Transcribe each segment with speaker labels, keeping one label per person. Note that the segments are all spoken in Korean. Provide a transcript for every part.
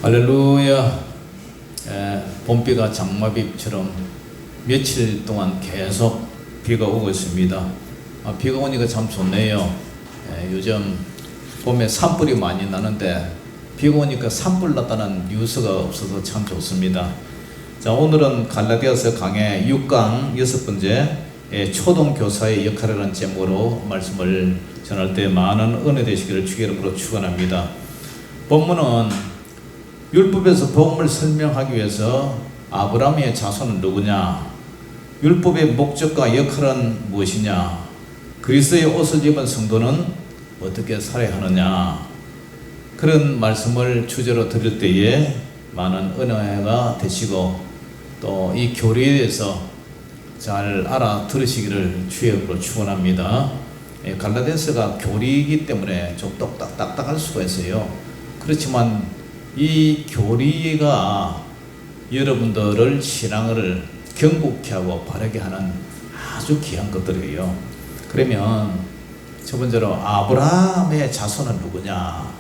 Speaker 1: 할렐루야. 봄비가 장마비처럼 며칠 동안 계속 비가 오고 있습니다. 비가 오니까 참 좋네요. 요즘 봄에 산불이 많이 나는데 비가 오니까 산불 났다는 뉴스가 없어서 참 좋습니다. 자, 오늘은 갈라디아서 강의 6강 6번째 초등교사의 역할이라는 제목으로 말씀을 전할 때 많은 은혜 되시기를 주의 이름으로 축원합니다. 본문은 율법에서 복음을 설명하기 위해서 아브라함의 자손은 누구냐, 율법의 목적과 역할은 무엇이냐, 그리스도의 옷을 입은 성도는 어떻게 살아야 하느냐, 그런 말씀을 주제로 드릴 때에 많은 은혜가 되시고 또 이 교리에 대해서 잘 알아들으시기를 주의 이름으로 축원합니다. 갈라디아서가 교리이기 때문에 좀 딱딱할 수가 있어요. 그렇지만 이 교리가 여러분들을 신앙을 경고케 하고 바르게 하는 아주 귀한 것들이에요. 그러면 첫 번째로 아브라함의 자손은 누구냐,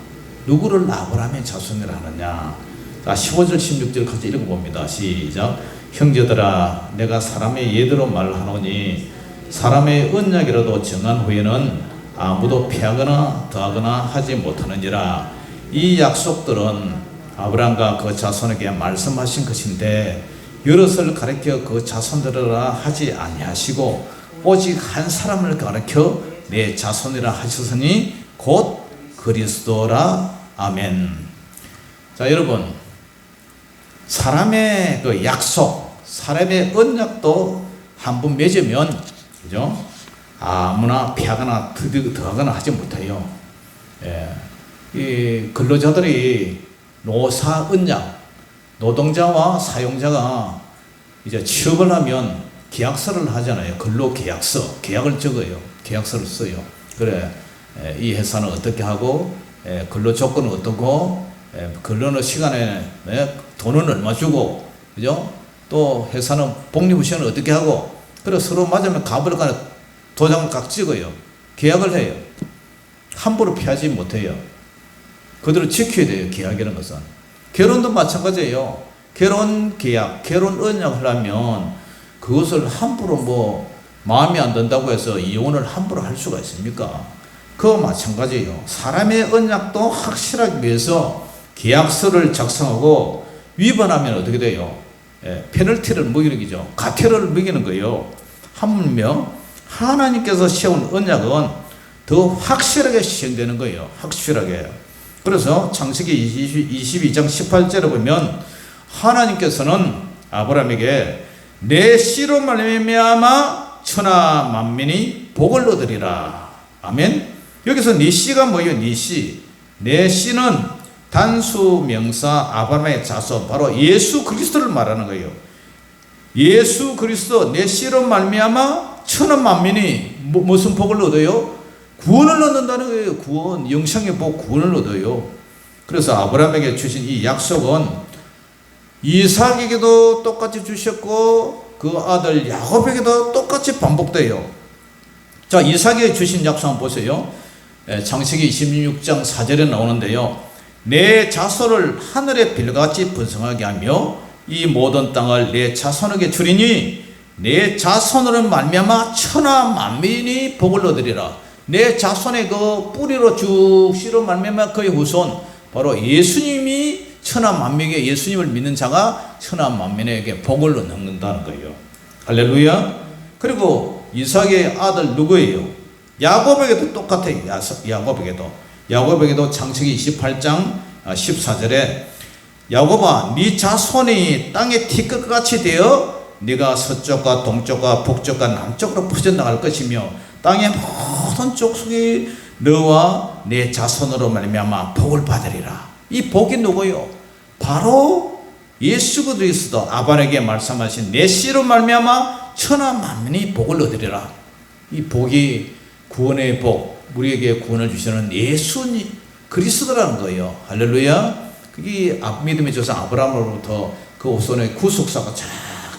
Speaker 1: 누구를 아브라함의 자손이라 하느냐. 자, 15절 16절 같이 읽어봅니다. 시작. 형제들아, 내가 사람의 예대로 말하노니 사람의 언약이라도 정한 후에는 아무도 폐하거나 더하거나 하지 못하느니라. 이 약속들은 아브라함과 그 자손에게 말씀하신 것인데 여럿을 가리켜 그 자손들이라 하지 아니하시고 오직 한 사람을 가리켜 내 자손이라 하셨으니 곧 그리스도라. 아멘. 자, 여러분, 사람의 그 약속, 사람의 언약도 한 번 맺으면, 그죠? 아무나 폐하거나 더하거나 하지 못해요. 이 근로자들이 노사 언약, 노동자와 사용자가 이제 취업을 하면 계약서를 하잖아요. 근로 계약서, 계약을 적어요. 계약서를 써요. 그래, 이 회사는 어떻게 하고, 근로 조건은 어떻고, 근로 시간에 돈은 얼마 주고, 그죠? 또 회사는 복리후생을 어떻게 하고, 그래 서로 맞으면 갑을 간에 도장을 각 찍어요. 계약을 해요. 함부로 피하지 못해요. 그대로 지켜야 돼요. 계약이라는 것은. 결혼도 마찬가지예요. 결혼 계약, 결혼 언약을 하려면 그것을 함부로 마음에 안 든다고 해서 이혼을 함부로 할 수가 있습니까? 그거 마찬가지예요. 사람의 언약도 확실하기 위해서 계약서를 작성하고 위반하면 어떻게 돼요? 페널티를 먹이죠. 가태료를 먹이는 거예요. 하물며 하나님께서 세운 언약은 더 확실하게 시행되는 거예요. 확실하게. 그래서 창세기 22장 18절에 보면 하나님께서는 아브라함에게 내 씨로 말미암아 천하 만민이 복을 얻으리라. 아멘. 여기서 네 씨가 뭐예요? 네 씨. 내 씨는 단수 명사 아브라함의 자손, 바로 예수 그리스도를 말하는 거예요. 예수 그리스도, 내 씨로 말미암아 천하 만민이 무슨 복을 얻어요? 구원을 얻는다는 거예요. 구원, 영생의 복, 구원을 얻어요. 그래서 아브라함에게 주신 이 약속은 이삭에게도 똑같이 주셨고 그 아들 야곱에게도 똑같이 반복돼요. 자, 이삭에게 주신 약속 한번 보세요. 창세기 26장 4절에 나오는데요. 내 자손을 하늘의 별같이 번성하게 하며 이 모든 땅을 내 자손에게 주리니 내 자손으로 말미암아 천하 만민이 복을 얻으리라. 내 자손의 그 뿌리로 쭉 씨로 말미암아 그의 후손, 바로 예수님이 천하 만민에게, 예수님을 믿는 자가 천하 만민에게 복을 얻는다는 거예요. 할렐루야. 그리고 이삭의 아들 누구예요? 야곱에게도 똑같아요. 야곱에게도 창세기 28장 14절에 야곱아, 네 자손이 땅의 티끌같이 되어 네가 서쪽과 동쪽과 북쪽과 남쪽으로 퍼져나갈 것이며 땅의 모든 족속이 너와 내 자손으로 말미암아 복을 받으리라. 이 복이 누구요? 바로 예수 그리스도, 아브라함에게 말씀하신 내 씨로 말미암아 천하 만민이 복을 얻으리라. 이 복이 구원의 복, 우리에게 구원을 주시는 예수 그리스도라는 거예요. 할렐루야. 그게 믿음의 조상 아브라함으로부터 그 후손의 구속사가 쫙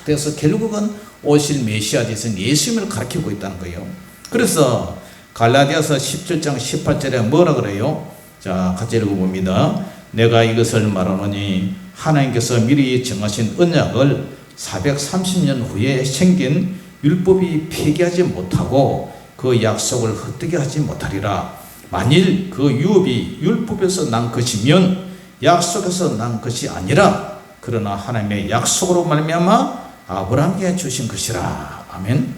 Speaker 1: 돼서 결국은 오실 메시아 되신 예수님을 가르치고 있다는 거예요. 그래서 갈라디아서 17장 18절에 뭐라 그래요? 자, 같이 읽어봅니다. 내가 이것을 말하노니 하나님께서 미리 정하신 언약을 430년 후에 생긴 율법이 폐기하지 못하고 그 약속을 헛되게 하지 못하리라. 만일 그 유업이 율법에서 난 것이면 약속에서 난 것이 아니라 그러나 하나님의 약속으로 말미암아 아브라함에게 주신 것이라. 아멘.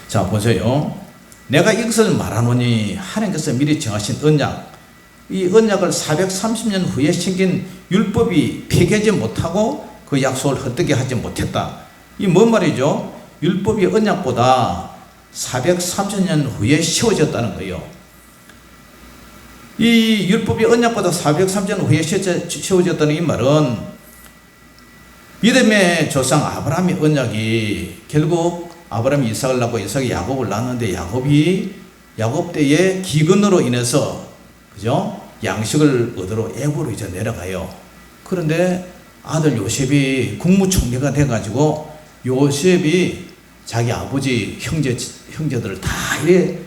Speaker 1: 자, 보세요. 내가 이것을 말하노니 하나님께서 미리 정하신 언약, 이 언약을 430년 후에 생긴 율법이 폐기하지 못하고 그 약속을 헛되게 하지 못했다. 이 뭔 말이죠? 율법이 언약보다 430년 후에 세워졌다는 거예요. 이 율법이 언약보다 430년 후에 세워졌다는 이 말은 믿음의 조상 아브라함의 언약이 결국 아브라함이 이삭을 낳고 이삭이 야곱을 낳았는데 야곱 때의 기근으로 인해서 그죠? 양식을 얻으러 애굽으로 이제 내려가요. 그런데 아들 요셉이 국무총리가 돼가지고 요셉이 자기 아버지 형제들을 다 이래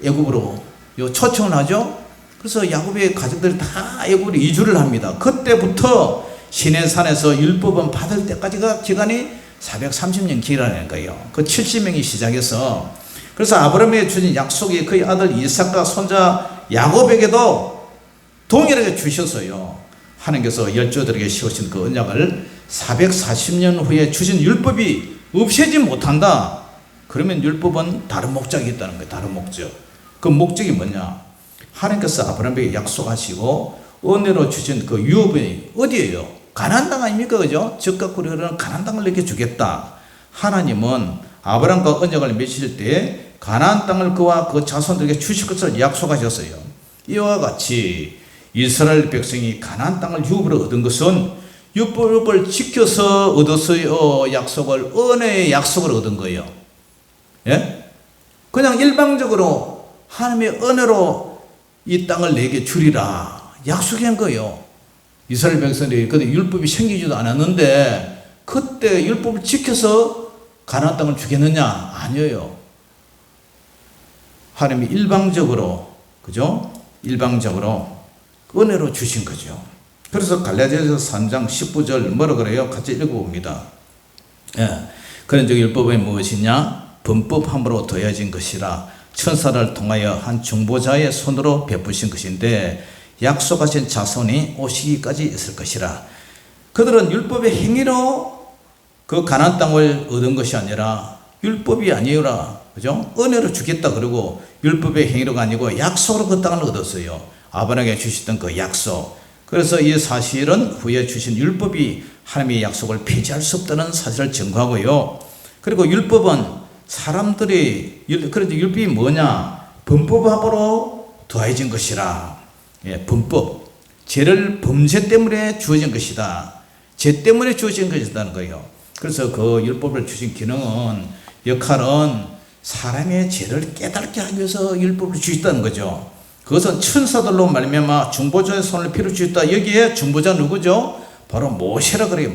Speaker 1: 애굽으로 초청을 하죠. 그래서 야곱의 가족들이 다 애굽으로 이주를 합니다. 그때부터 시내산에서 율법은 받을 때까지가 기간이 430년 기간이라는 거예요. 그 70명이 시작해서 그래서 아브라함에게 주신 약속이 그의 아들 이삭과 손자 야곱에게도 동일하게 주셨어요. 하나님께서 열조들에게 씌우신 그 언약을 440년 후에 주신 율법이 없애지 못한다. 그러면 율법은 다른 목적이 있다는 거예요. 다른 목적. 그 목적이 뭐냐? 하나님께서 아브라함에게 약속하시고 은혜로 주신 그 유업이 어디예요? 가나안 땅 아닙니까? 그죠? 적각구리 흐르는 가나안 땅을 내게 주겠다. 하나님은 아브라함과 언약을 맺으실 때 가나안 땅을 그와 그 자손들에게 주실 것을 약속하셨어요. 이와 같이 이스라엘 백성이 가나안 땅을 유업으로 얻은 것은 율법을 지켜서 얻었어요. 약속을 은혜의 약속을 얻은 거예요. 예? 그냥 일방적으로 하나님의 은혜로 이 땅을 내게 주리라 약속한 거예요. 이스라엘 백성들이 그때 율법이 생기지도 않았는데 그때 율법을 지켜서 가나안 땅을 주겠느냐? 아니에요. 하나님이 일방적으로 그죠? 일방적으로 은혜로 주신 거죠. 그래서 갈라디아서 3장 19절 뭐라 그래요? 같이 읽어봅니다. 예. 그런 즉 율법이 무엇이냐? 범법함으로 더해진 것이라 천사를 통하여 한 중보자의 손으로 베푸신 것인데 약속하신 자손이 오시기까지 있을 것이라. 그들은 율법의 행위로 그 가나안 땅을 얻은 것이 아니라 율법이 아니라 그죠? 은혜로 주겠다 그러고 율법의 행위로가 아니고 약속으로 그 땅을 얻었어요. 아브라함에게 주시던 그 약속. 그래서 이 사실은 후에 주신 율법이 하나님의 약속을 폐지할 수 없다는 사실을 증거하고요. 그리고 율법은 사람들이 그런데 율법이 뭐냐? 범법함으로 더해진 것이라. 예, 범법. 죄를 범죄 때문에 주어진 것이다. 죄 때문에 주어진 것이라는 거예요. 그래서 그 율법을 주신 기능은 역할은 사람의 죄를 깨닫게 하기 위해서 율법을 주셨다는 거죠. 그것은 천사들로 말미암아 중보자의 손을 피로 주셨다. 여기에 중보자 누구죠? 바로 모세라 그래요.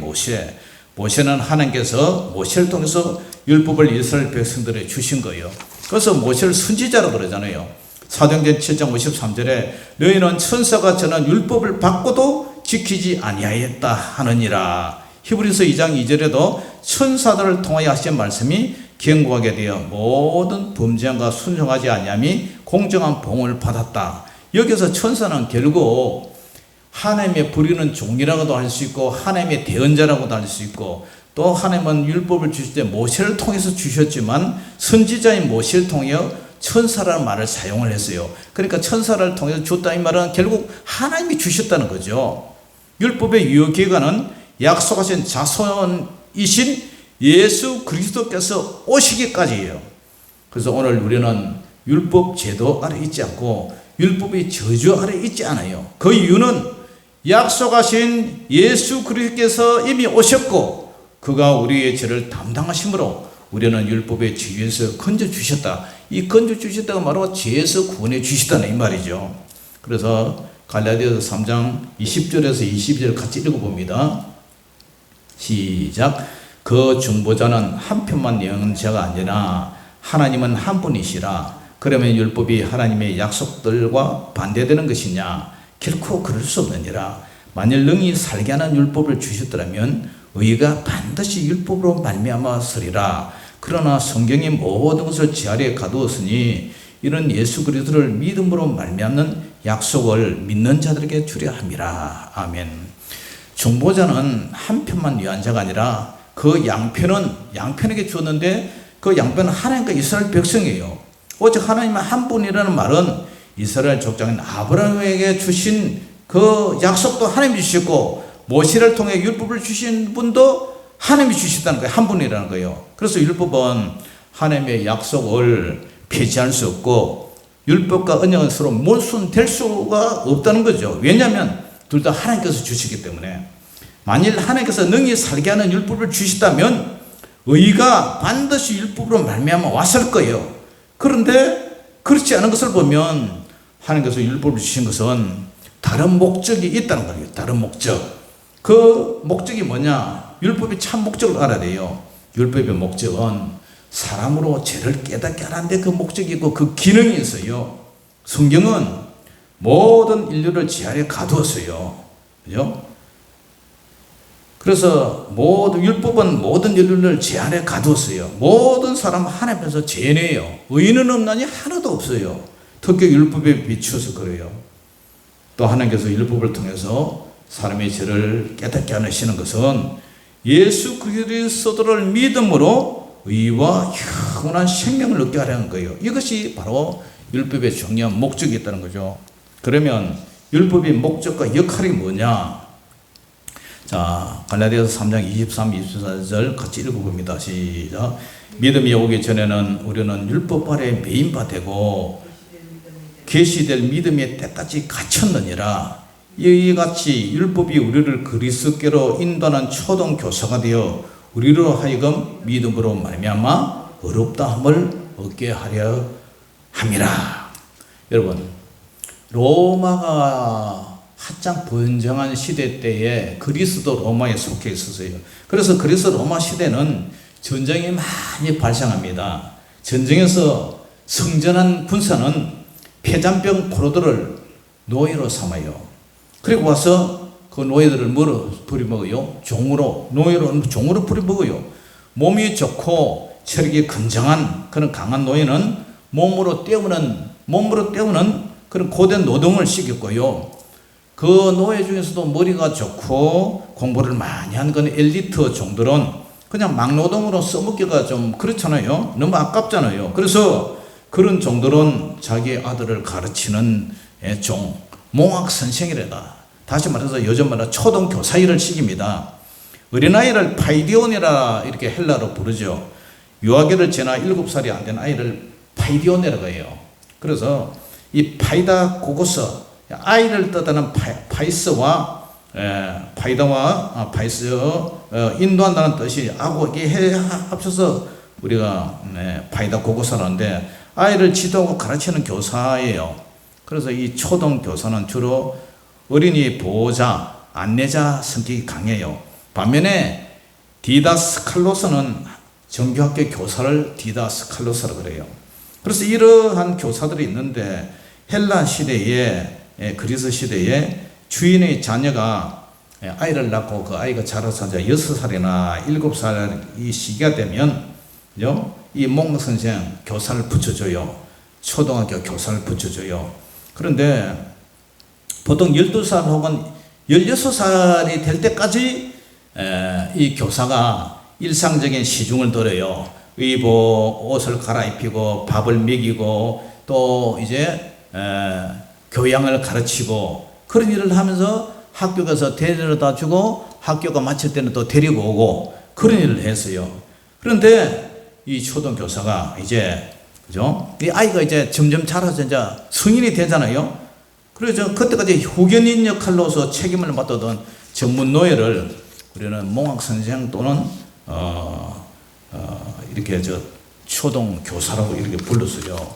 Speaker 1: 모세는 하나님께서 모세를 통해서 율법을 이스라엘 백성들에게 주신 거예요. 그래서 모세를 선지자라고 그러잖아요. 사도행전 7장 53절에 너희는 천사가 전한 율법을 받고도 지키지 아니하였다 하느니라. 히브리서 2장 2절에도 천사들을 통하여 하신 말씀이 경고하게 되어 모든 범죄함과 순종하지 아니함이 공정한 봉을 받았다. 여기서 천사는 결국 하나님의 부리는 종이라고도 할 수 있고 하나님의 대언자라고도 할 수 있고 또 하나님은 율법을 주실 때 모세를 통해서 주셨지만 선지자인 모세를 통하여 천사라는 말을 사용을 했어요. 그러니까 천사를 통해서 줬다 이 말은 결국 하나님이 주셨다는 거죠. 율법의 유효 기간은 약속하신 자손이신 예수 그리스도께서 오시기까지예요. 그래서 오늘 우리는 율법 제도 아래 있지 않고 율법의 저주 아래 있지 않아요. 그 이유는 약속하신 예수 그리스도께서 이미 오셨고 그가 우리의 죄를 담당하심으로 우리는 율법의 죄에서 건져주셨다. 이 건져주셨다가 바로 죄에서 구원해 주시다는 이 말이죠. 그래서 갈라디아서 3장 20절에서 22절 같이 읽어봅니다. 시작. 그 중보자는 한편만 영자가 아니라 하나님은 한 분이시라. 그러면 율법이 하나님의 약속들과 반대되는 것이냐? 결코 그럴 수 없느니라. 만일 능히 살게 하는 율법을 주셨더라면 의가 반드시 율법으로 말미암아 서리라. 그러나 성경이 모든 것을 지 아래에 가두었으니 이런 예수 그리스도를 믿음으로 말미암는 약속을 믿는 자들에게 주려 함이라. 아멘. 중보자는 한 편만 위한 자가 아니라 그 양편에게 주었는데 그 양편은 하나님과 이스라엘 백성이에요. 오직 하나님은 한 분이라는 말은 이스라엘 족장인 아브라함에게 주신 그 약속도 하나님이 주셨고 모세를 통해 율법을 주신 분도 하나님이 주셨다는 거예요. 한 분이라는 거예요. 그래서 율법은 하나님의 약속을 폐지할 수 없고 율법과 언약은 서로 모순될 수가 없다는 거죠. 왜냐하면 둘 다 하나님께서 주시기 때문에. 만일 하나님께서 능히 살게 하는 율법을 주시다면 의가 반드시 율법으로 말미암아 왔을 거예요. 그런데 그렇지 않은 것을 보면 하나님께서 율법을 주신 것은 다른 목적이 있다는 거예요. 다른 목적. 그 목적이 뭐냐? 율법의 참 목적을 알아야 돼요. 율법의 목적은 사람으로 죄를 깨닫게 하는데 그 목적이 있고 그 기능이 있어요. 성경은 모든 인류를 지 아래에 가두었어요. 그죠? 그래서 율법은 모든 인류를 지 아래에 가두었어요. 모든 사람 하나님 앞에서 죄인이에요. 의인은 없나니 하나도 없어요. 특히 율법에 비추어서 그래요. 또 하나님께서 율법을 통해서 사람의 죄를 깨닫게 하시는 것은 예수 그리스도를 믿음으로 의와 영원한 생명을 얻게 하려는 거예요. 이것이 바로 율법의 중요한 목적이 있다는 거죠. 그러면 율법의 목적과 역할이 뭐냐? 자, 갈라디아서 3장 23, 24절 같이 읽어봅니다. 시작. 믿음이 오기 전에는 우리는 율법 아래 매인 바 되고 계시될 믿음의 때까지 갇혔느니라. 이와 같이 율법이 우리를 그리스도께로 인도하는 초동 교사가 되어 우리로 하여금 믿음으로 말미암아 의롭다함을 얻게 하려 함이라. 여러분, 로마가 한창 번성한 시대 때에 그리스도 로마에 속해 있었어요. 그래서 그리스 로마 시대는 전쟁이 많이 발생합니다. 전쟁에서 성전한 군사는 폐잔병 포로들을 노예로 삼아요. 그리고 와서 그 노예들을 뭐로 부려먹어요? 종으로 부려먹어요. 몸이 좋고 체력이 건장한 그런 강한 노예는 몸으로 때우는 그런 고된 노동을 시켰고요. 그 노예 중에서도 머리가 좋고 공부를 많이 한 건 엘리트 종들은 그냥 막노동으로 써먹기가 좀 그렇잖아요. 너무 아깝잖아요. 그래서 그런 종들은 자기 아들을 가르치는 종, 몽학선생이래다. 다시 말해서 요즘 말로 초등교사 일을 시킵니다. 어린아이를 파이디온이라 이렇게 헬라로 부르죠. 유아기를 지나 7살이 안 된 아이를 파이디온이라고 해요. 그래서 이 파이다 고고서, 아이를 뜻하는 파이스와 파이스 인도한다는 뜻이 하고 이게 합쳐서 우리가 파이다 고고서라는데 아이를 지도하고 가르치는 교사예요. 그래서 이 초등 교사는 주로 어린이 보호자, 안내자 성격이 강해요. 반면에 디다스칼로스는 정규학교 교사를 디다스칼로스라고 그래요. 그래서 이러한 교사들이 있는데 헬라 시대에 그리스 시대에 주인의 자녀가 아이를 낳고 그 아이가 자라서 6살이나 7살 이 시기가 되면 이 몽선생 교사를 붙여줘요. 초등학교 교사를 붙여줘요. 그런데 보통 12살 혹은 16살이 될 때까지 이 교사가 일상적인 시중을 들어요. 의복, 옷을 갈아입히고 밥을 먹이고 또 이제 교양을 가르치고 그런 일을 하면서 학교 가서 데려다 주고 학교가 마칠 때는 또 데리고 오고 그런 일을 했어요. 그런데 이 초등교사가 이제 그죠? 이 아이가 이제 점점 자라서 이제 성인이 되잖아요. 그래서 그때까지 후견인 역할로서 책임을 맡았던 전문 노예를 우리는 몽학선생 또는 이렇게 초등 교사라고 이렇게 불렀어요.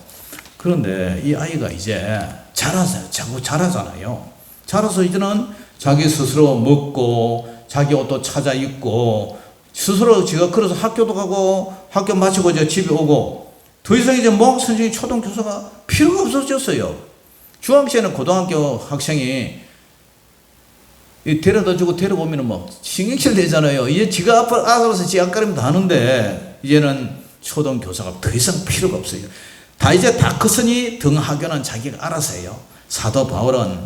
Speaker 1: 그런데 이 아이가 이제 자꾸 자라잖아요. 자라서 이제는 자기 스스로 먹고 자기 옷도 찾아 입고 스스로 지가 그래서 학교도 가고 학교 마치고 이제 집에 오고 더 이상 이제 몽학 선생이 초등 교사가 필요가 없어졌어요. 중학생은 고등학교 학생이 데려다 주고 데려오면 뭐 신경질 내잖아요. 이제 지가 알아서 지 앞가림 다 하는데 이제는 초등교사가 더 이상 필요가 없어요. 다 이제 다 컸으니 등하교는 자기가 알아서 해요. 사도 바울은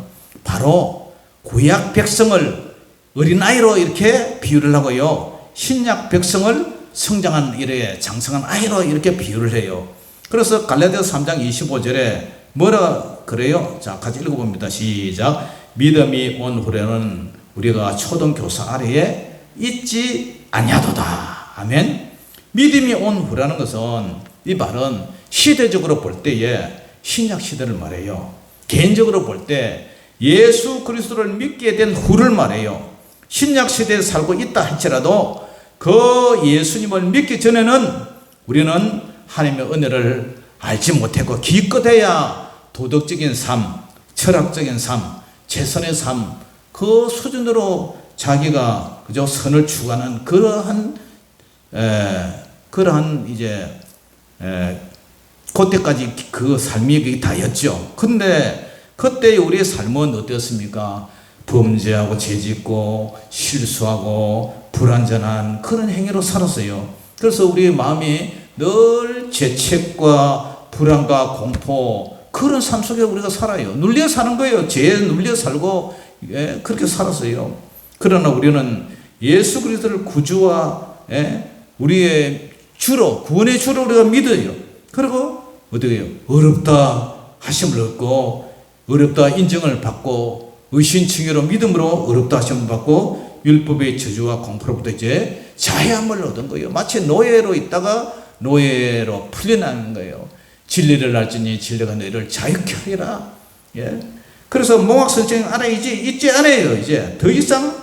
Speaker 1: 바로 구약 백성을 어린아이로 이렇게 비유를 하고요. 신약 백성을 성장한 이래 장성한 아이로 이렇게 비유를 해요. 그래서 갈라디아서 3장 25절에 뭐라 그래요? 자, 같이 읽어봅니다. 시작. 믿음이 온 후에는 우리가 초등교사 아래에 있지 아니하도다. 아멘. 믿음이 온 후라는 것은, 이 말은 시대적으로 볼 때에 신약 시대를 말해요. 개인적으로 볼 때 예수 그리스도를 믿게 된 후를 말해요. 신약 시대에 살고 있다 할지라도 그 예수님을 믿기 전에는 우리는 하나님의 은혜를 알지 못했고, 기껏해야 도덕적인 삶, 철학적인 삶, 최선의 삶, 그 수준으로 자기가 그저 선을 추구하는 그러한 이제 그때까지 그 삶이 다였죠. 근데 그때 우리의 삶은 어땠습니까? 범죄하고 죄짓고 실수하고 불완전한 그런 행위로 살았어요. 그래서 우리의 마음이 늘 죄책과 불안과 공포, 그런 삶 속에 우리가 살아요. 눌려 사는 거예요. 죄에 눌려 살고 그렇게 살았어요. 그러나 우리는 예수 그리스도를 구주와 우리의 주로, 구원의 주로 우리가 믿어요. 그리고 어떻게 해요? 어렵다 하심을 얻고, 어렵다 인정을 받고, 의신칭의로 믿음으로 어렵다 하심을 받고, 율법의 저주와 공포로부터 이제 자유함을 얻은 거예요. 마치 노예로 있다가 노예로 풀려나는 거예요. 진리를 알지니 진리가 너희를 자유케 하리라. 그래서 몽학 선생 안에 있지 않아요. 이제 더 이상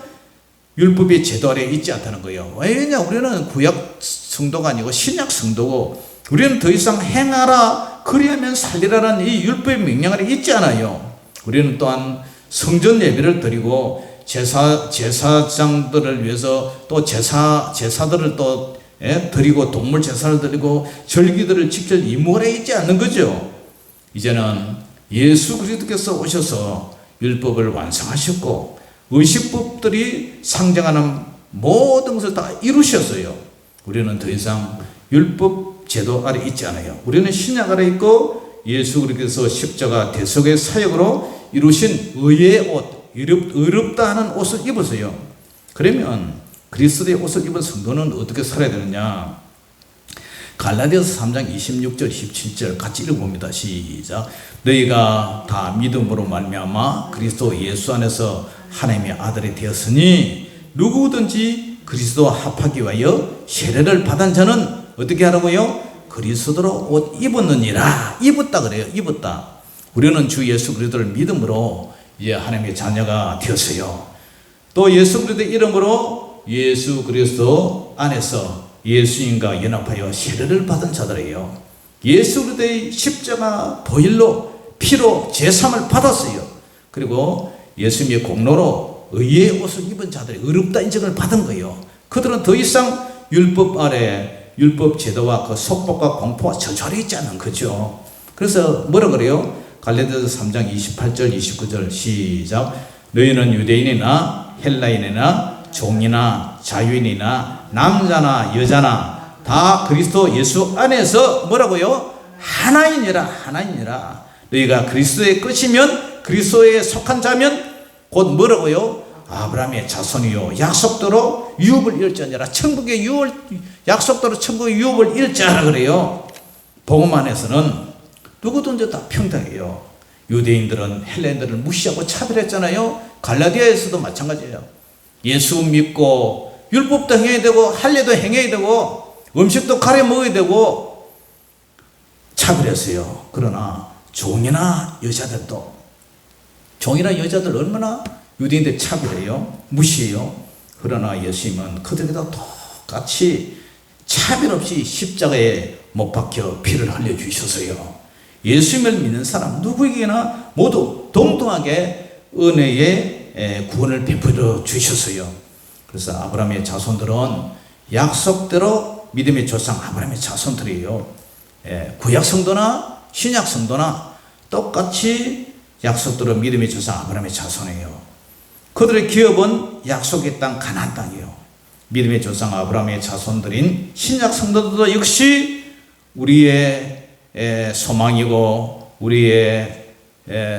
Speaker 1: 율법의 제도 아래 있지 않다는 거예요. 왜냐? 우리는 구약 성도가 아니고 신약 성도고, 우리는 더 이상 행하라 그리하면 살리라는 이 율법의 명령 아래 있지 않아요. 우리는 또한 성전 예배를 드리고 제사장들을 위해서 또 제사들을 또 드리고, 동물 제사를 드리고 절기들을 지킬 임무가 있지 않는 거죠. 이제는 예수 그리스도께서 오셔서 율법을 완성하셨고, 의식법들이 상징하는 모든 것을 다 이루셨어요. 우리는 더 이상 율법 제도 아래 있지 않아요. 우리는 신약 아래 있고, 예수 그리스도께서 십자가 대속의 사역으로 이루신 의의 옷, 의롭다 하는 옷을 입으세요. 그러면 그리스도의 옷을 입은 성도는 어떻게 살아야 되느냐? 갈라디아서 3장 26절 27절 같이 읽어봅니다. 시작. 너희가 다 믿음으로 말미암아 그리스도 예수 안에서 하나님의 아들이 되었으니 누구든지 그리스도와 합하기 위하여 세례를 받은 자는 어떻게 하라고요? 그리스도로 옷 입었느니라. 입었다 그래요. 입었다. 우리는 주 예수 그리스도를 믿음으로 이제 하나님의 자녀가 되었어요. 또 예수 그리스도의 이름으로 예수 그리스도 안에서 예수님과 연합하여 세례를 받은 자들이에요. 예수 그리스도의 십자가 보혈로 피로 제삼을 받았어요. 그리고 예수님의 공로로 의의 옷을 입은 자들이 의롭다 인정을 받은 거예요. 그들은 더 이상 율법 아래 율법 제도와 그 속박과 공포와 저절이 있지 않은 거죠. 그래서 뭐라 그래요? 갈라디아서 3장 28절 29절 시작. 너희는 유대인이나 헬라인이나 종이나 자유인이나 남자나 여자나 다 그리스도 예수 안에서 뭐라고요? 하나이니라. 하나이니라. 너희가 그리스도의 끝이면, 그리스도에 속한 자면 곧 뭐라고요? 아브라함의 자손이요 약속대로 유업을 잃을지니라. 천국의 유업을, 약속대로 천국의 유업을 잃자라 그래요. 복음 안에서는 누구든지 다 평등해요. 유대인들은 헬라인들을 무시하고 차별했잖아요. 갈라디아에서도 마찬가지예요. 예수 믿고 율법도 행해야 되고 할례도 행해야 되고 음식도 가려 먹어야 되고 차별했어요. 그러나 종이나 여자들도, 종이나 여자들 얼마나 유대인들 차별해요. 무시해요. 그러나 예수님은 그들과 똑같이 차별 없이 십자가에 못 박혀 피를 흘려 주셨어요. 예수님을 믿는 사람 누구에게나 모두 동등하게 은혜의 구원을 베풀어 주셨어요. 그래서 아브라함의 자손들은 약속대로 믿음의 조상 아브라함의 자손들이에요. 구약 성도나 신약 성도나 똑같이 약속대로 믿음의 조상 아브라함의 자손이에요. 그들의 기업은 약속의 땅 가나안 땅이에요. 믿음의 조상 아브라함의 자손들인 신약 성도들도 역시 우리의 소망이고 우리의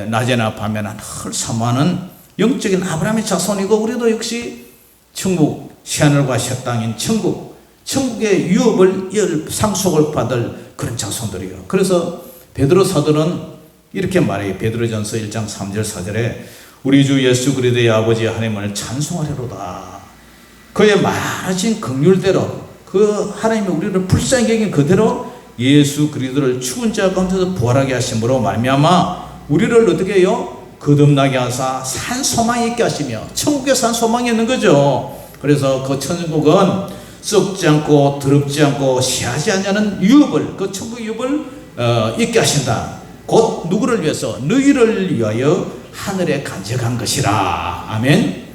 Speaker 1: 낮에나 밤에나 늘 사모하는 영적인 아브라함의 자손이고, 우리도 역시 천국, 새하늘과 새 땅인 천국의 유업을 상속을 받을 그런 자손들이에요. 그래서 베드로 사도는 이렇게 말해요. 베드로전서 1장 3절 4절에 우리 주 예수 그리스도의 아버지 하나님을 찬송하리로다. 그의 말하신 긍휼대로, 그 하나님이 우리를 불쌍히 여긴 그대로 예수 그리스도를 죽은 자 가운데서 부활하게 하심으로 말미암아 우리를 어떻게 해요? 거듭나게 하사 산 소망이 있게 하시며, 천국에 산 소망이 있는 거죠. 그래서 그 천국은 썩지 않고 더럽지 않고 시하지 않냐는 유업을, 그 천국 유업을 있게 하신다. 곧 누구를 위해서? 너희를 위하여 하늘에 간직한 것이라. 아멘.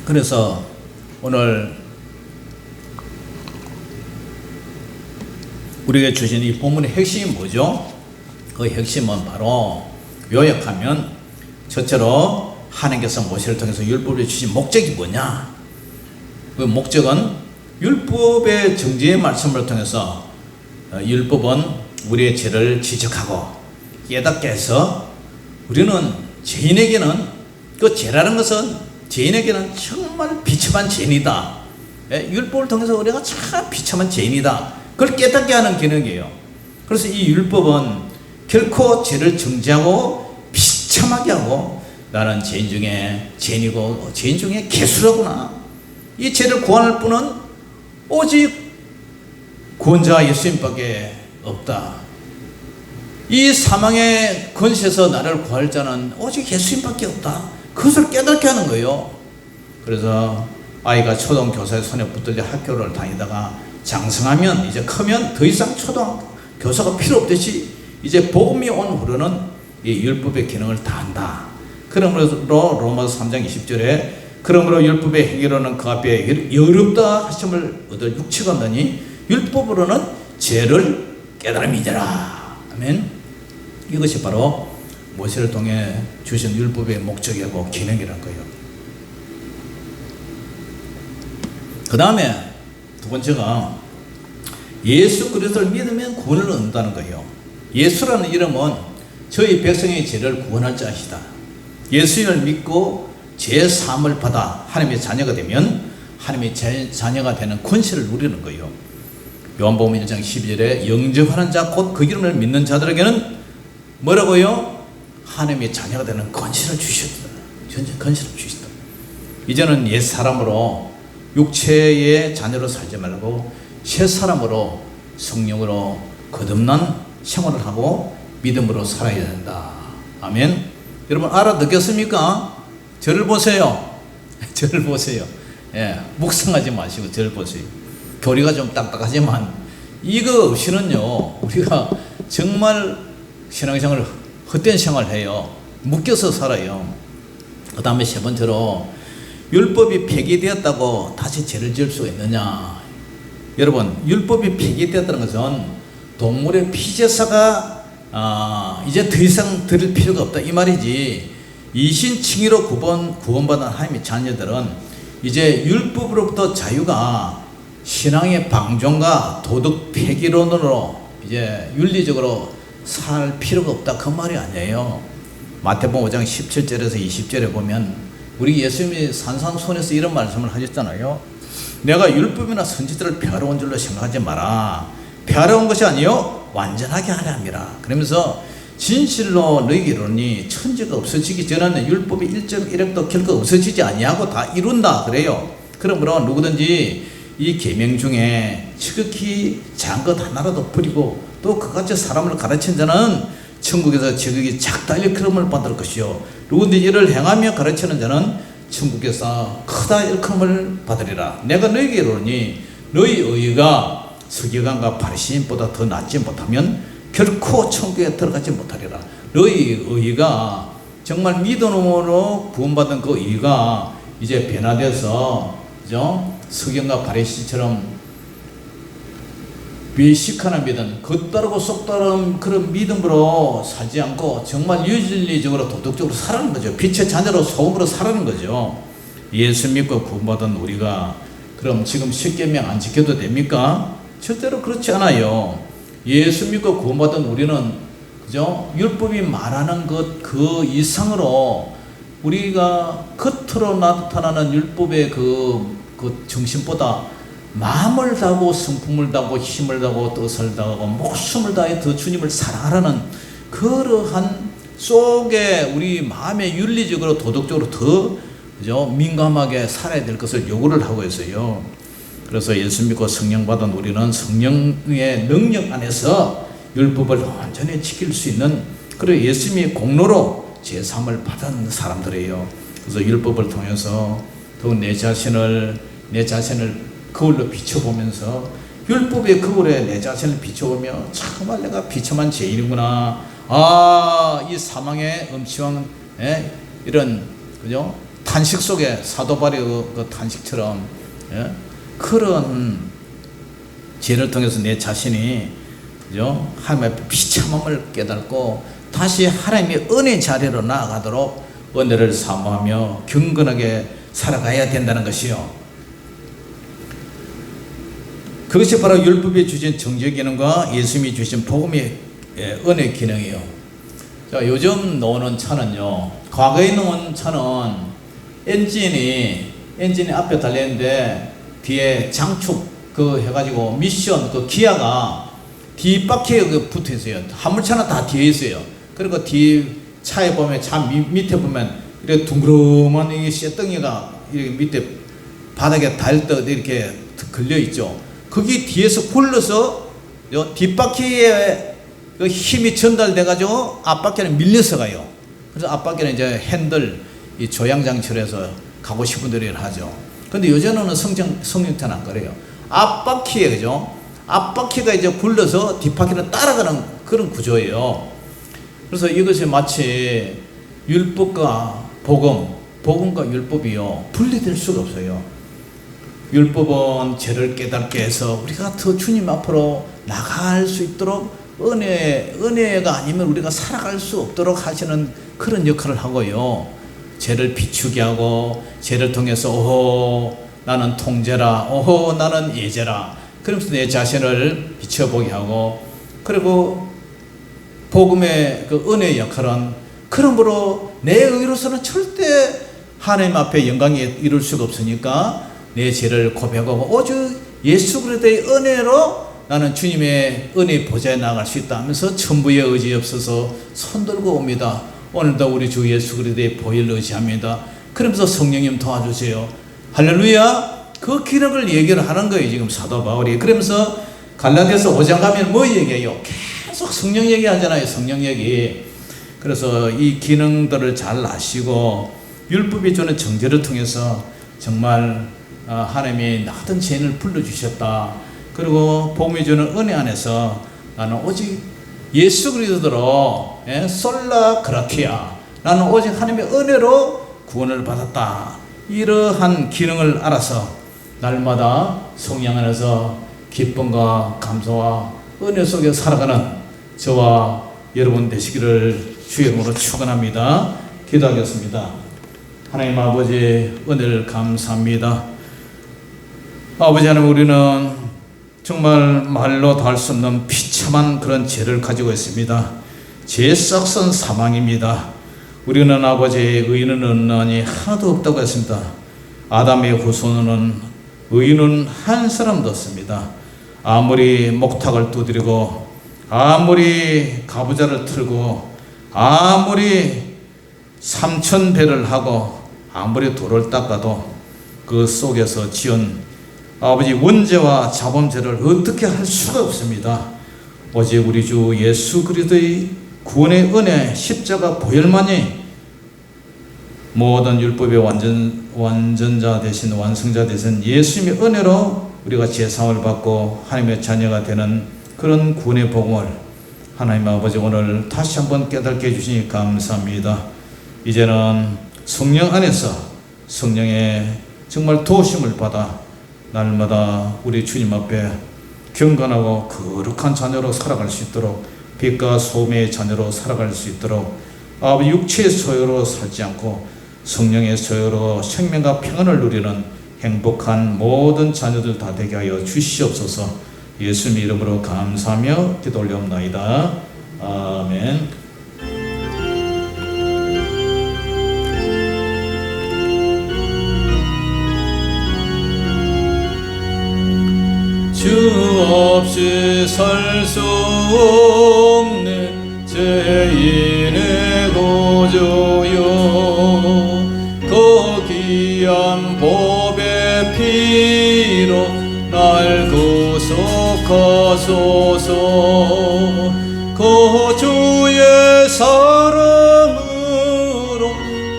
Speaker 1: 그래서 오늘 우리에게 주신 이 본문의 핵심이 뭐죠? 그 핵심은 바로 요약하면 첫째로 하나님께서 모세를 통해서 율법을 주신 목적이 뭐냐? 그 목적은 율법의 정죄의 말씀을 통해서 율법은 우리의 죄를 지적하고 깨닫게 해서 우리는 죄인에게는, 그 죄라는 것은 죄인에게는 정말 비참한 죄인이다. 율법을 통해서 우리가 참 비참한 죄인이다. 그걸 깨닫게 하는 기능이에요. 그래서 이 율법은 결코 죄를 정죄하고 비참하게 하고, 나는 죄인 중에 죄인이고 죄인 중에 괴수라구나, 이 죄를 구원할 분은 오직 구원자 예수님밖에 없다, 이 사망의 권세에서 나를 구할 자는 오직 예수님밖에 없다, 그것을 깨닫게 하는 거예요. 그래서 아이가 초등교사의 손에 붙들려 학교를 다니다가 장성하면, 이제 크면 더 이상 초등교사가 필요 없듯이 이제 복음이 온 후로는 이 율법의 기능을 다한다. 그러므로 로마서 3장 20절에 그러므로 율법의 행위로는 그 앞에 여롭다 하심을 얻을 육체가 없느니 율법으로는 죄를 깨달음이니라. 아멘. 이것이 바로 모세를 통해 주신 율법의 목적이고 기능이라는 거예요. 그 다음에 두 번째가 예수 그리스도를 믿으면 구원을 얻는다는 거예요. 예수라는 이름은 저희 백성의 죄를 구원할 자이시다. 예수님을 믿고 죄 사함을 받아 하나님의 자녀가 되면 하나님의 자녀가 되는 권세를 누리는 거예요. 요한복음 1장 12절에 영접하는 자 곧 그 이름을 믿는 자들에게는 뭐라고요? 하나님의 자녀가 되는 권세를 주셨다. 권세를 주셨다. 이제는 옛 사람으로 육체의 자녀로 살지 말고 새 사람으로 성령으로 거듭난 생활을 하고 믿음으로 살아야 된다. 아멘. 여러분 알아듣겠습니까? 저를 보세요. 저를 보세요. 예, 묵상하지 마시고 저를 보세요. 교리가 좀 딱딱하지만 이거 없이는요 우리가 정말 신앙생활을 헛된 생활을 해요. 묶여서 살아요. 그 다음에 세 번째로 율법이 폐기되었다고 다시 죄를 지을 수가 있느냐? 여러분 율법이 폐기되었다는 것은 동물의 피제사가 이제 더 이상 드릴 필요가 없다 이 말이지, 이신칭의로 구원받은 하나님의 자녀들은 이제 율법으로부터 자유가 신앙의 방종과 도덕 폐기론으로 이제 윤리적으로 살 필요가 없다 그 말이 아니에요. 마태복음 5장 17절에서 20절에 보면 우리 예수님이 산상수훈에서 이런 말씀을 하셨잖아요. 내가 율법이나 선지자를 폐하러 온 줄로 생각하지 마라. 폐하러 온 것이 아니요 완전하게 하려 함이라. 그러면서 진실로 너희에게 이르노니 천지가 없어지기 전에는 율법이 1.1획도 결코 없어지지 아니하고 다 이룬다 그래요. 그러므로 누구든지 이 계명 중에 지극히 작은 것 하나라도 버리고 또 그같이 사람을 가르친 자는 천국에서 지극히 작다 일컬음을 받을 것이요 누구든지 이를 행하며 가르치는 자는 천국에서 크다 일컬음을 받으리라. 내가 너희에게 이르노니 너희 의가 서기관과 바리새인보다 더 낫지 못하면 결코 천국에 들어가지 못하리라. 너희 의가 정말 믿음으로 구원받은 그 의가 이제 변화돼서 그죠? 서기관과 바리새인처럼 배식하는 믿음, 겉다르고 속다른 그런 믿음으로 살지 않고 정말 윤리적으로 도덕적으로 살아가는 거죠. 빛의 자녀로 소금으로 살아가는 거죠. 예수 믿고 구원받은 우리가 그럼 지금 십계명 안 지켜도 됩니까? 절대로 그렇지 않아요. 예수 믿고 구원받은 우리는 그죠? 율법이 말하는 것 그 이상으로 우리가 겉으로 나타나는 율법의 그 정신보다 마음을 다하고 성품을 다하고 힘을 다하고 뜻을 다하고 목숨을 다해 더 주님을 사랑하라는 그러한 속에 우리 마음의 윤리적으로 도덕적으로 더 그죠? 민감하게 살아야 될 것을 요구를 하고 있어요. 그래서 예수 믿고 성령 받은 우리는 성령의 능력 안에서 율법을 완전히 지킬 수 있는 그런 예수님의 공로로 제3을 받은 사람들이에요. 그래서 율법을 통해서 더욱 내 자신을 거울로 비춰보면서 율법의 거울에 내 자신을 비춰보며 정말 내가 비참한 죄인이구나. 이 사망의 음침한 이런 그죠? 탄식 속에 사도 바울의 그 탄식처럼 그런 죄를 통해서 내 자신이 그죠? 하나님 앞에 비참함을 깨닫고 다시 하나님의 은혜 자리로 나아가도록 은혜를 사모하며 경건하게 살아가야 된다는 것이요. 그것이 바로 율법이 주신 정죄 기능과 예수님이 주신 복음의 은혜 기능이에요. 자, 요즘 나오는 차는요, 과거에 나온 차는 엔진이 앞에 달려있는데 뒤에 장축 해가지고 미션 기아가 뒷바퀴에 붙어 있어요. 화물차는 다 뒤에 있어요. 그리고 뒤 차에 보면 차 밑에 보면 이렇게 둥그러만 이 쇠덩이가 이렇게 밑에 바닥에 닿을 이렇게 걸려 있죠. 거기 뒤에서 굴러서 뒷바퀴에 그 힘이 전달돼 가지고 앞바퀴는 밀려서 가요. 그래서 앞바퀴는 이제 핸들 이 조향장치로 해서 가고 싶은 대로 하죠. 근데 요즘에는 성형차는 안 그래요. 앞바퀴에 그죠? 앞바퀴가 이제 굴러서 뒷바퀴를 따라가는 그런 구조예요. 그래서 이것이 마치 율법과 복음과 율법이요 분리될 수가 없어요. 율법은 죄를 깨닫게 해서 우리가 더 주님 앞으로 나갈 수 있도록 은혜가 아니면 우리가 살아갈 수 없도록 하시는 그런 역할을 하고요. 죄를 비추게 하고 죄를 통해서 오호 나는 통제라 오호 나는 예제라 그러면서 내 자신을 비춰보게 하고 그리고 복음의 그 은혜의 역할은 그러므로 내 의로서는 절대 하나님 앞에 영광이 이룰 수가 없으니까 내 죄를 고백하고 오직 예수 그리스도의 은혜로 나는 주님의 은혜 보좌에 나갈 수 있다 하면서 천부의 의지 없어서 손들고 옵니다. 오늘도 우리 주 예수 그리스도의 보혈을 의지합니다. 그러면서 성령님 도와주세요. 할렐루야. 그 기록을 얘기를 하는 거예요. 지금 사도 바울이. 그러면서 갈라디아서 5장 가면 뭐 얘기해요? 계속 성령 얘기하잖아요. 성령 얘기. 그래서 이 기능들을 잘 아시고 율법이 주는 정죄를 통해서 정말 하나님이 나같은 죄인을 불러주셨다. 그리고 복음이 주는 은혜 안에서 나는 오직 예수 그리스도로 솔라 그라티아 나는 오직 하나님의 은혜로 구원을 받았다. 이러한 기능을 알아서 날마다 성령 안에서 기쁨과 감사와 은혜 속에 살아가는 저와 여러분 되시기를 주의 이름으로 축원합니다. 기도하겠습니다. 하나님 아버지 은혜를 감사합니다. 아버지 하나님 우리는 정말 말로 다 할 수 없는 비참한 그런 죄를 가지고 있습니다. 죄의 싹선 사망입니다. 우리는 아버지 의인은 없나니 하나도 없다고 했습니다. 아담의 후손은 의인은 한 사람도 없습니다. 아무리 목탁을 두드리고 아무리 가부좌를 틀고 아무리 삼천배를 하고 아무리 돌을 닦아도 그 속에서 지은 아버지 원죄와 자범죄를 어떻게 할 수가 없습니다. 오직 우리 주 예수 그리스도의 구원의 은혜 십자가 보혈만이 모든 율법의 완전자 되신 완성자 되신 예수님의 은혜로 우리가 제사함을 받고 하나님의 자녀가 되는 그런 구원의 복음을 하나님 아버지 오늘 다시 한번 깨닫게 해주시니 감사합니다. 이제는 성령 안에서 성령의 정말 도우심을 받아 날마다 우리 주님 앞에 경건하고 거룩한 자녀로 살아갈 수 있도록, 빛과 소금의 자녀로 살아갈 수 있도록, 아버지 육체의 소유로 살지 않고 성령의 소유로 생명과 평안을 누리는 행복한 모든 자녀들 다 되게 하여 주시옵소서. 예수님 이름으로 감사하며 기도 올려옵나이다. 아멘. 주 없이 살 수 없네 죄인의 구주여, 그 귀한 보배 피로 날 구속하소서. 그 주의 사랑으로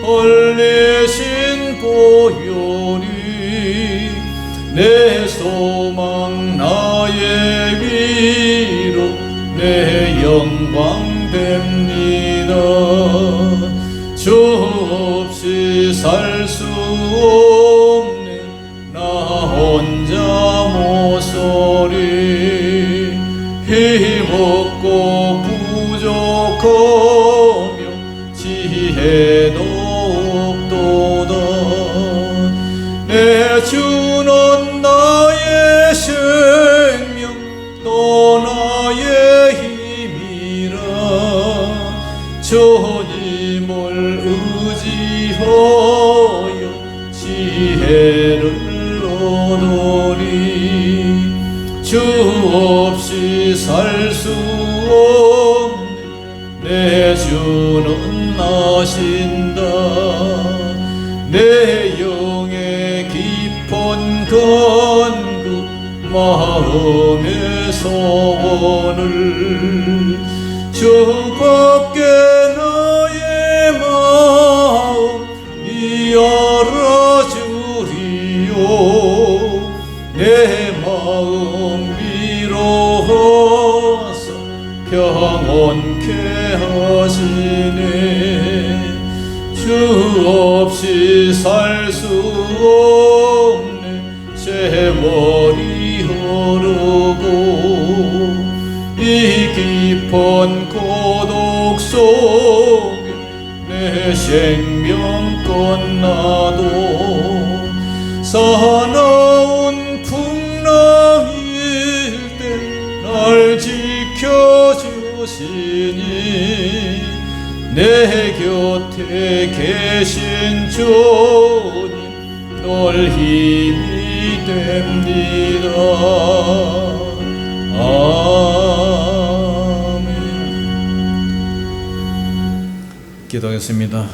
Speaker 1: 흘리신 보혈이 내 소망 나의 위로 내 영광 됩니다. 주 없이 살 수 없네 나 혼자 모서리, 힘없고 부족하며 지혜도 없도다. 내 주는 나의 생명 또 나의 힘이라, 주님을 의지하여 지혜를 얻으리. 주 없이 살 수 없네 내 주는 나신다. 내 영의 깊은 간구 마음의 소원을 주밖에 나의 마음 이 알아주리요. 내 마음 위로하사 평온케 하시네. 주 없이 살 수 없네 세월이 흐르고 이 깊은 고독 속에 내 생명 끝나도 사나운 풍랑일 때 날 지켜주시니 내 곁에 계신 주님 늘 힘이 됩니다. 아멘. 기도하겠습니다.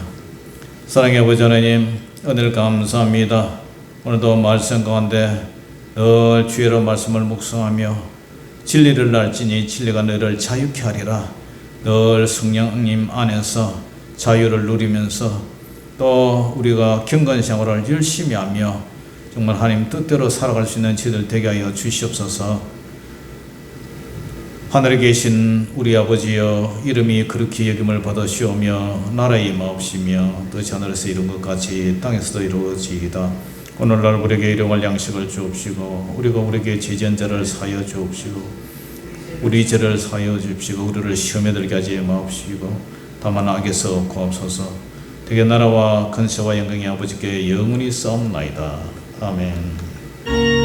Speaker 1: 사랑의 아버지 하나님, 은혜를 감사합니다. 오늘도 말씀 가운데 늘 주의로 말씀을 묵상하며 진리를 알지니 진리가 너를 자유케 하리라. 늘 성령님 안에서 자유를 누리면서 또 우리가 경건 생활을 열심히 하며 정말 하나님 뜻대로 살아갈 수 있는 저희들 되게 하여 주시옵소서. 하늘에 계신 우리 아버지여, 이름이 그렇게 여김을 받으시오며 나라의 임하옵시며 뜻이 하늘에서 이룬 것 같이 땅에서도 이루어지이다. 오늘날 우리에게 일용할 양식을 주옵시고 우리가 우리에게 죄지은 자를 사하여 주옵시고 우리 죄를 사하여 주옵시고 우리를 시험에 들게 하지 마옵시고 다만 악에서 구하옵소서. 되게 나라와 권세와 영광이 아버지께 영원히 싸움나이다. 아멘.